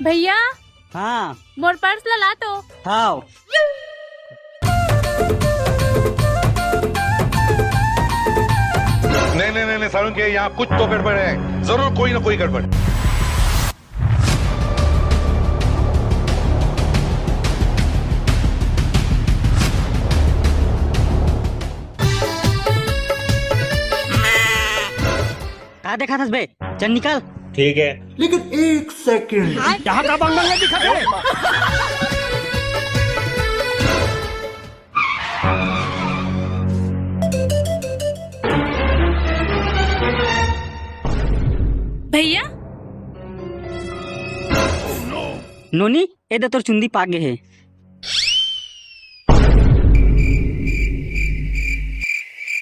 भैया हाँ मोर पर्स ला तो। हाँ नहीं सारुण के यहाँ कुछ तो गड़बड़ है, जरूर कोई ना कोई गड़बड़। कहा देखा था बे, चल निकल। ठीक है, लेकिन एक सेकंड, यहाँ का बंगल में दिखा दे। भैया नोनी ए दे तोर चुंदी पागे है।